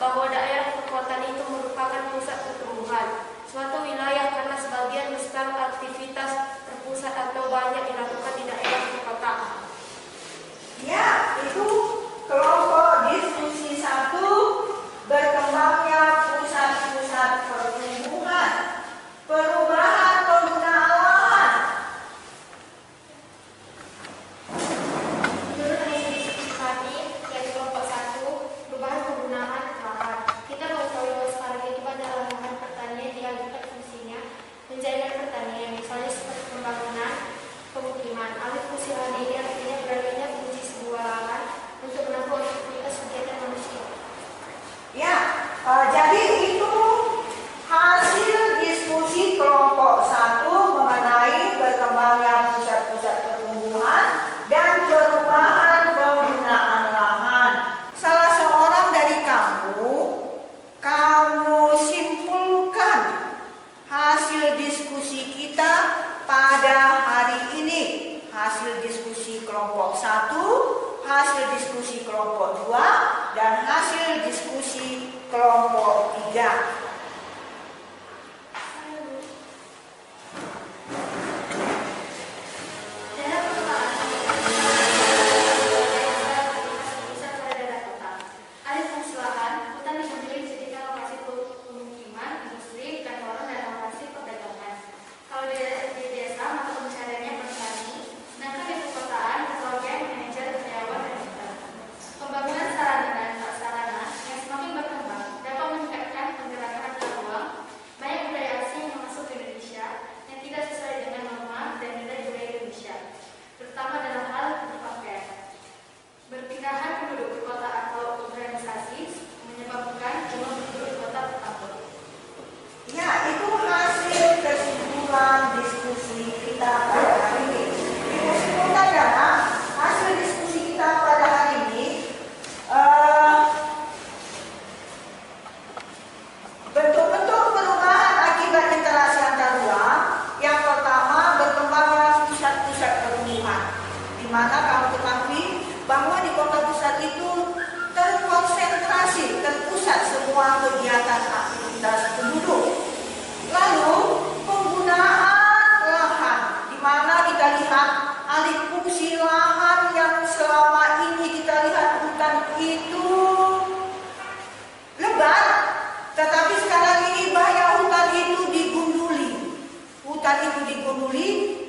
bahwa daerah perkotaan itu merupakan pusat pertumbuhan suatu wilayah karena sebagian besar aktivitas terpusat atau banyak dilakukan di daerah perkotaan. Ya, itu kelompok diskusi 1, berkembangnya pusat-pusat pertumbuhan, perubahan penggunaan lahan. Menurut hasil diskusi kami, dari kelompok 1, perubahan penggunaan lahan. Kita mengetahui bahwa sekarang itu banyak lahan pertanian dialihkan fungsinya menjadi pertanian, misalnya seperti pembangunan pemukiman. Alih fungsi lahan ini artinya beralihnya fungsi sebuah lahan untuk menampung aktivitas kegiatan manusia. Ya, jadi itu hasil diskusi kelompok 1 mengenai berkembangnya pusat-pusat pertumbuhan dan perubahan penggunaan lahan. Salah seorang dari kamu simpulkan hasil diskusi kita pada hari ini. Hasil diskusi kelompok 1, hasil diskusi kelompok 2, dan hasil diskusi kelompok 3.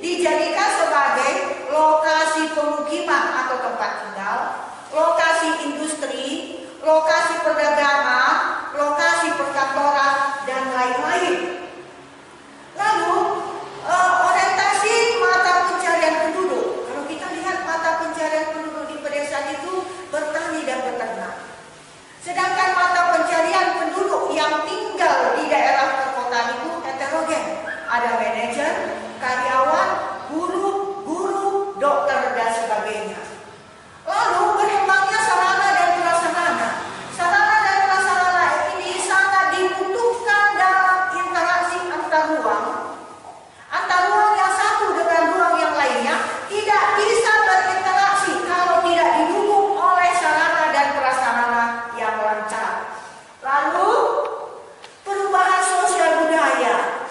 Dijadikan sebagai lokasi pemukiman atau tempat tinggal, lokasi industri, lokasi perdagangan, lokasi perkantoran, dan lain-lain. Lalu orientasi mata pencarian penduduk. Kalau kita lihat mata pencarian penduduk di pedesaan itu bertani dan beternak. Sedangkan mata pencarian penduduk yang tinggal di daerah perkotaan itu heterogen. Ada manajer, karyawan, guru, dokter, dan sebagainya. Lalu berkembangnya sarana dan prasarana. Sarana dan prasarana ini sangat dibutuhkan dalam interaksi antar ruang yang satu dengan ruang yang lainnya tidak bisa berinteraksi kalau tidak didukung oleh sarana dan prasarana yang lancar. Lalu perubahan sosial budaya.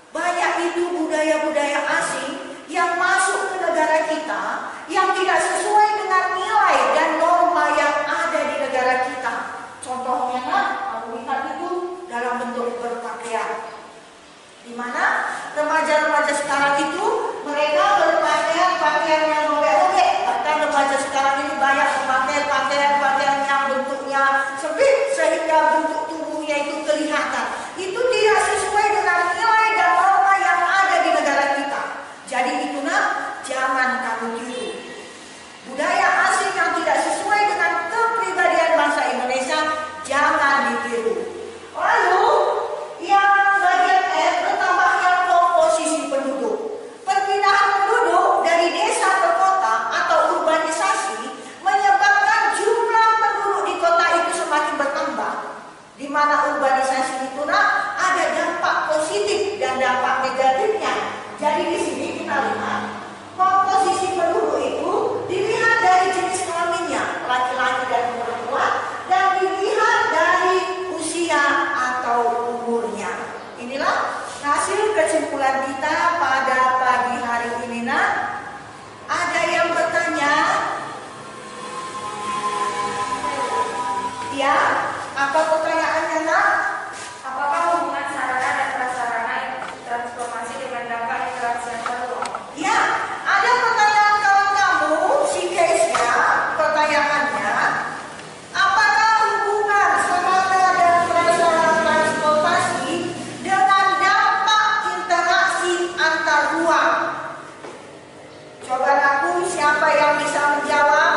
Banyak itu budaya-budaya asing yang masuk ke negara kita yang tidak sesuai dengan nilai dan norma yang ada di negara kita. Contohnya kalau lihat itu dalam bentuk berpakaian, di mana remaja-remaja sekarang itu mereka berpakaian yang robek-robek. Bahkan remaja sekarang ini banyak memakai pakaian yang bentuknya sempit sehingga bentuk tubuhnya itu kelihatan. Itu tidak sesuai dengan nilai dan norma yang ada di negara kita. Jadi itulah jangan kamu tiru. Budaya asing yang tidak sesuai dengan kepribadian bangsa Indonesia jangan ditiru. Lalu yang bagian F, bertambahnya komposisi penduduk. Perpindahan penduduk dari desa ke kota atau urbanisasi menyebabkan jumlah penduduk di kota itu semakin bertambah. Di mana urbanisasi itu ada dampak positif dan dampak negatifnya. Jadi di sini kita lihat komposisi penduduk itu dilihat dari jenis kelaminnya, laki-laki dan perempuan, dan dilihat dari hasil kesimpulan kita pada pagi hari ini, nak. Ada yang bertanya? Ya, apa pertanyaannya, nak? Apakah hubungan sarana dan prasarana transformasi dengan dampak interaksi antar ruang? Ya, ada pertanyaan kawan kamu, si case-nya, pertanyaannya, apakah hubungan sarana dan prasarana transportasi dengan dampak interaksi antar ruang? Coba aku, siapa yang bisa menjawab?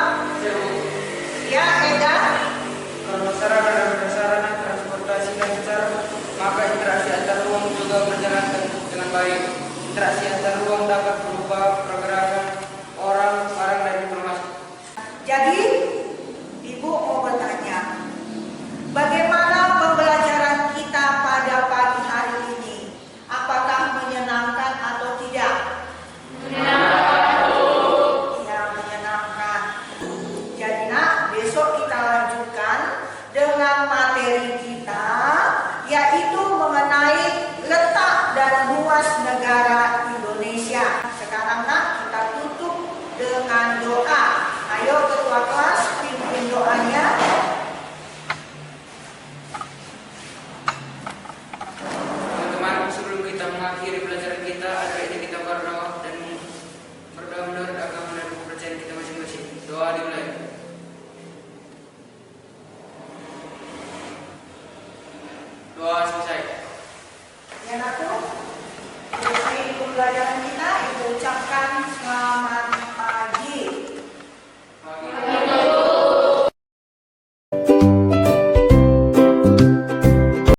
Ya, Eda. Kalau sarana dan prasarana transportasi lancar, maka interaksi antar ruang juga berjalan dengan baik. Interaksi antar ruang dapat berupa pergerakan orang, barang, dan informasi. Jadi, Ibu mau bertanya, bagaimana pembelajaran kita pada pagi hari ini? Apakah menyenangkan atau tidak? Ya, menyenangkan. Jadi, nak, besok kita lanjutkan dengan materi kita, yaitu mengenai letak dan luas negara Indonesia. Sekarang, nak, kita tutup dengan doa. Ayo ketua kelas, pimpin doanya. Teman-teman, sebelum kita mengakhiri pelajaran kita, ada